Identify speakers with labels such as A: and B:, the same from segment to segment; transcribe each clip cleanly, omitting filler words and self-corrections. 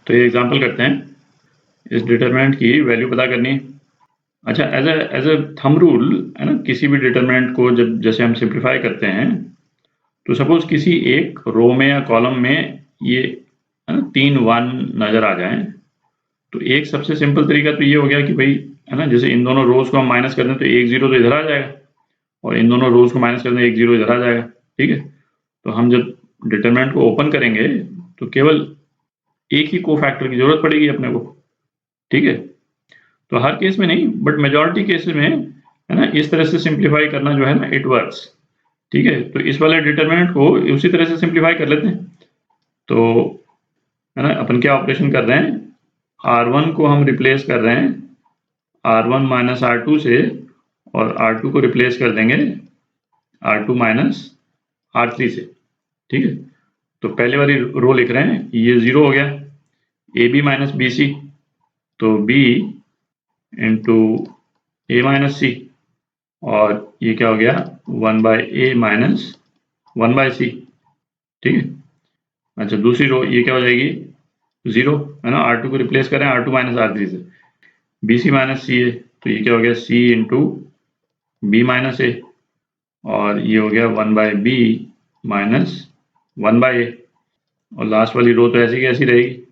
A: तो ये एग्जांपल करते हैं। इस डिटरमिनेंट की वैल्यू पता करनी है। अच्छा, एज ए थंब रूल है ना, किसी भी डिटरमिनेंट को जब जैसे हम सिंप्लीफाई करते हैं, तो सपोज किसी एक रो में या कॉलम में ये है ना 3 1 नजर आ जाएं, तो एक सबसे सिंपल तरीका तो ये हो गया कि भाई है ना, जैसे इन दोनों रोज को हम माइनस कर दें तो 1 0 तो इधर आ जाएगा, और इन दोनों रोज को माइनस कर दें 1 0 इधर आ जाएगा। ठीक है, तो हम जब डिटरमिनेंट को ओपन करेंगे तो केवल एक ही कोफैक्टर की जरूरत पड़ेगी अपने को। ठीक है, तो हर केस में नहीं, बट मेजॉरिटी केसेस में है ना इस तरह से सिंप्लीफाई करना जो है ना इट वर्क्स। ठीक है, तो इस वाले डिटरमिनेंट को उसी तरह से सिंप्लीफाई कर लेते हैं। तो है ना, अपन क्या ऑपरेशन कर रहे हैं, R1 को हम रिप्लेस कर रहे हैं R1 माइनस R2 से, और R2 को रिप्लेस कर देंगे R2 माइनस R3 से। ठीक है, तो पहले वाली रो लिख रहे हैं, ये 0 हो गया, AB माइनस BC, तो B into A minus C, और ये क्या हो गया 1 by A minus 1 by C। ठीक है, अच्छा दूसरी रो ये क्या हो जाएगी 0 है ना, R2 को रिप्लेस करें R2 माइनस R3 से, BC माइनस CA, तो ये क्या हो गया C into B minus A, और ये हो गया 1 by B minus 1 by A, और लास्ट वाली रो तो ऐसी की ऐसी रहेगी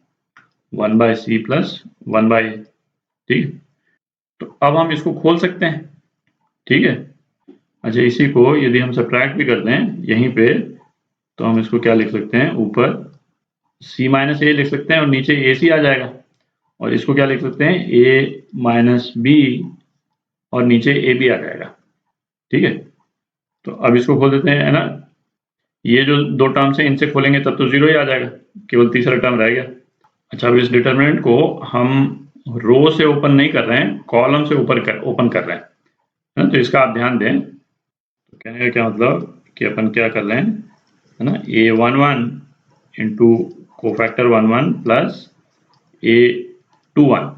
A: 1 by C plus 1 by A। ठीक है, तो अब हम इसको खोल सकते हैं। ठीक है, अच्छा इसी को यदि हम सब्ट्रैक्ट भी कर दें यहीं पे, तो हम इसको क्या लिख सकते हैं, ऊपर C माइनस A लिख सकते हैं और नीचे AC आ जाएगा, और इसको क्या लिख सकते हैं A माइनस B और नीचे AB आ जाएगा। ठीक है, तो अब इसको खोल देते हैं है ना, ये जो दो टर्म्स हैं इनसे खोलेंगे तब तो 0 ही आ जाएगा, केवल तीसरा टर्म रह गया। अच्छा, अब इस डिटरमिनेंट को हम रो से ओपन नहीं कर रहे हैं, कॉलम से ओपन कर रहे हैं, है ना, तो इसका आप ध्यान दें। तो कहने का क्या मतलब कि अपन क्या कर रहे हैं है ना, A11 into cofactor 1 1 plus A21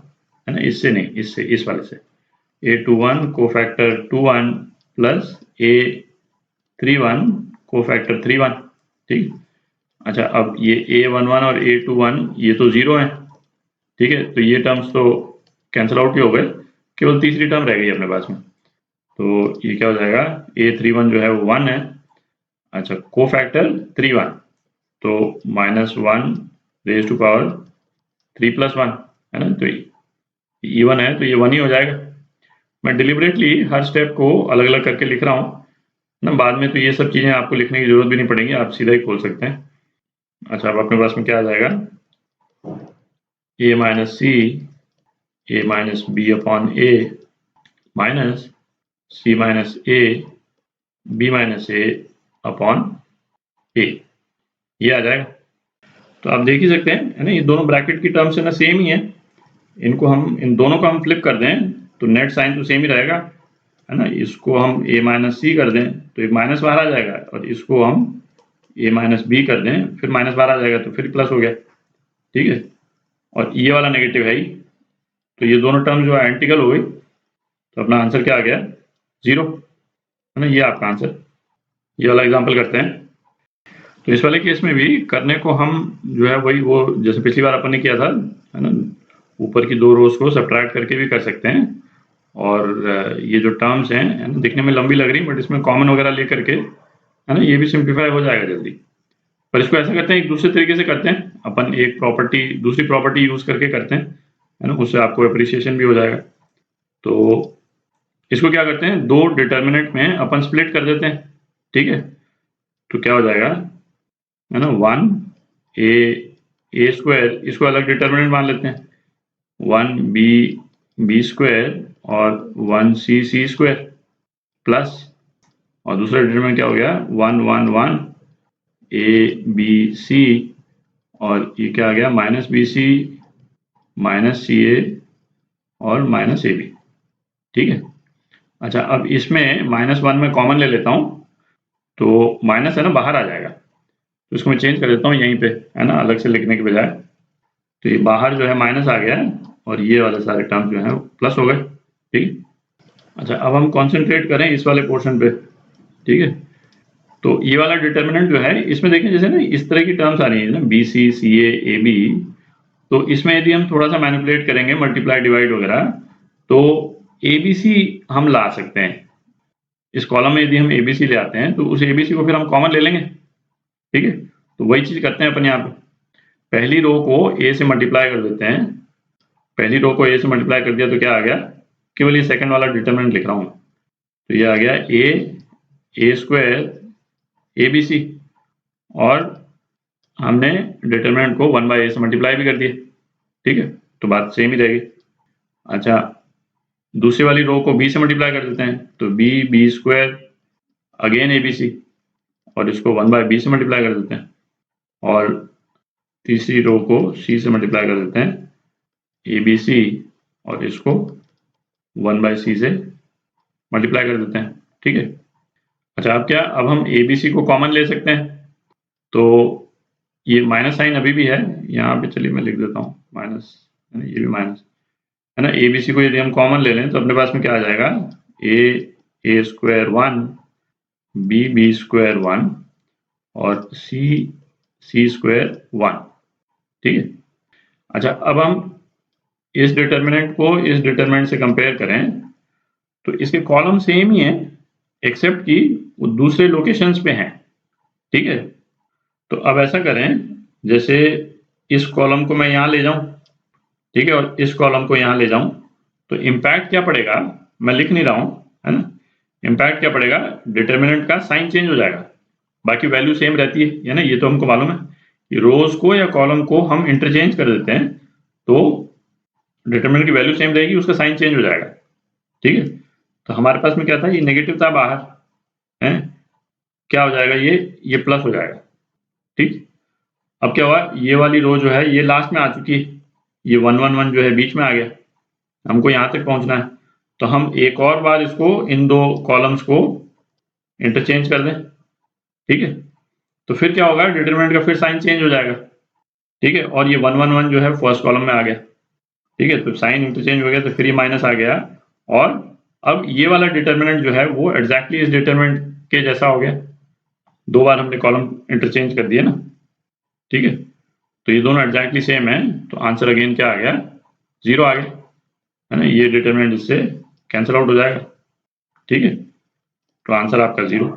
A: है ना, इससे नहीं, इससे इस वाले से A21 cofactor 2 1 plus A31 cofactor 3 1। ठीक, अच्छा अब ये A11 और A21 ये तो 0 है। ठीक है, तो ये टर्म्स तो कैंसिल आउट ही हो गए, केवल तीसरी टर्म रह गई अपने पास में, तो ये क्या हो जाएगा A31 जो है वो 1 है। अच्छा, कोफैक्टर 3 1, तो minus 1 raise to power 3 plus 1 है ना, तो इवन है तो ये 1 ही हो जाएगा। मैं डिलिबरेटली हर स्टेप को अलग अलग करके लिख रहा हूँ ना, बाद में तो ये सब चीज़ें आपको लिखने की जरूरत भी नहीं पड़ेगी, आप सीधा ही खोल सकते हैं। अच्छा, अब अपने पास में क्या आ जाएगा A minus C A minus B upon A minus C minus A B minus A upon A, ये आ जाएगा। तो आप देख ही सकते हैं है ना, ये दोनों ब्रैकेट की टर्म्स है ना सेम ही है, इनको हम इन दोनों को हम फ्लिप कर दें तो नेट साइन तो सेम ही रहेगा है ना। इसको हम A माइनस C कर दें तो एक माइनस बाहर आ जाएगा, और इसको हम A माइनस B कर दें फिर माइनस बाहर आ जाएगा, तो फिर प्लस हो गया। ठीक है, और ये वाला नेगेटिव है ही, तो ये दोनों टर्म जो है आइडेंटिकल हो गई, तो अपना आंसर क्या आ गया 0 है ना, ये आपका आंसर। ये वाला एग्जाम्पल करते हैं। तो इस वाले केस में भी करने को हम जो है वही वो जैसे पिछली बार अपन ने किया था है ना, ऊपर की दो रोज को सब्ट्रैक्ट करके भी कर सकते हैं, और ये जो टर्म्स हैं है ना दिखने में लंबी लग रही, बट इसमें कॉमन वगैरह लेकर के है ना ये भी सिंप्लीफाई हो जाएगा जल्दी। पर इसको ऐसा करते हैं, एक दूसरे तरीके से करते हैं अपन, एक प्रॉपर्टी दूसरी प्रॉपर्टी यूज करके करते हैं है ना, उससे आपको अप्रिसिएशन भी हो जाएगा। तो इसको क्या करते हैं, दो डिटर्मिनेंट में अपन स्प्लिट कर देते हैं। ठीक है, तो क्या हो जाएगा है ना 1 a स्क्वायर, इसको अलग डिटर्मिनेंट मान लेते हैं, 1 b स्क्वायर और 1 c स्क्वायर प्लस, और दूसरा डिटर्मिनेंट क्या हो गया 1 1 1 a b c, और ये क्या आ गया माइनस बी सी माइनस सी ए और माइनस ए बी। ठीक है, अच्छा अब इसमें -1 में कॉमन ले लेता हूँ, तो माइनस है ना बाहर आ जाएगा, तो इसको मैं चेंज कर देता हूँ यहीं पे है ना, अलग से लिखने के बजाय। तो ये बाहर जो है माइनस आ गया है, और ये वाले सारे टर्म जो है प्लस हो गए। ठीक, अच्छा अब हम कॉन्सेंट्रेट करें इस वाले पोर्शन पे। ठीक है, तो ये वाला डिटर्मिनेंट जो है इसमें देखें जैसे ना इस तरह की टर्म्स आ रही है ना, B C C A B, तो इसमें यदि हम थोड़ा सा मैनिपुलेट करेंगे, मल्टीप्लाई डिवाइड वगैरह, तो ABC हम ला सकते हैं। इस कॉलम में यदि हम ABC ले आते हैं तो उस ABC को फिर हम कॉमन ले लेंगे, ठीक है। तो वही चीज करते हैं अपन यहाँ पे, पहली रो को A से मल्टीप्लाई कर देते हैं। पहली रो को A से मल्टीप्लाई कर दिया तो क्या आ गया, केवल ये सेकंड वाला डिटरमिनेंट लिख रहा हूँ, तो ये आ गया A स्क्वायर ABC, और हमने डिटरमिनेंट को 1/a से मल्टीप्लाई भी कर दिया, ठीक है, तो बात सेम ही रहेगी। अच्छा, दूसरी वाली रो को B से मल्टीप्लाई कर देते हैं, तो B स्क्वायर अगेन ABC, और इसको 1/b से मल्टीप्लाई कर देते हैं, और तीसरी रो को C से मल्टीप्लाई कर देते हैं ABC, और इसको 1/c से मल्टीप्लाई कर देते हैं, ठीक है। अच्छा, अब हम ABC को कॉमन ले सकते हैं, तो ये माइनस साइन अभी भी है यहाँ पे, चलिए मैं लिख देता हूँ माइनस, है ना, ये भी माइनस है ना। ABC को यदि हम कॉमन ले लें तो अपने पास में क्या आ जाएगा, A स्क्वायर 1, B स्क्वायर 1, और C स्क्वायर 1, ठीक है। अच्छा, अब हम इस डिटरमिनेंट को इस डिटरमिनेंट से कंपेयर करें तो इसके कॉलम सेम ही है, एक्सेप्ट कि वो दूसरे लोकेशंस पे हैं, ठीक है। तो अब ऐसा करें, जैसे इस कॉलम को मैं यहाँ ले जाऊं, ठीक है, और इस कॉलम को यहाँ ले जाऊं, तो इम्पैक्ट क्या पड़ेगा, मैं लिख नहीं रहा हूं, है ना। इम्पैक्ट क्या पड़ेगा, डिटरमिनेंट का साइन चेंज हो जाएगा, बाकी वैल्यू सेम रहती है ना, ये तो हमको मालूम है। रोज को या कॉलम को हम इंटरचेंज कर देते हैं तो डिटरमिनेंट की वैल्यू सेम रहेगी, उसका साइन चेंज हो जाएगा, ठीक है। तो हमारे पास में क्या था, ये नेगेटिव था बाहर, है, क्या हो जाएगा, ये प्लस हो जाएगा, ठीक। अब क्या हुआ, ये वाली रो जो है ये लास्ट में आ चुकी है, ये 1 1 1 जो है बीच में आ गया, हमको यहाँ तक पहुंचना है, तो हम एक और बार इसको, इन दो कॉलम्स को इंटरचेंज कर दें, ठीक है। तो फिर क्या होगा, डिटरमिनेंट का फिर साइन चेंज हो जाएगा, ठीक है, और ये 1 1 1 जो है फर्स्ट कॉलम में आ गया, ठीक है। तो साइन इंटरचेंज हो गया, तो फिर ये माइनस आ गया, और अब ये वाला डिटरमिनेंट जो है वो एग्जैक्टली इस डिटरमिनेंट के जैसा हो गया, दो बार हमने कॉलम इंटरचेंज कर दिए ना, ठीक है। तो ये दोनों एग्जैक्टली सेम है, तो आंसर अगेन क्या आ गया, 0 आ गया, है ना। ये डिटरमिनेंट इससे कैंसिल आउट हो जाएगा, ठीक है, तो आंसर आपका 0।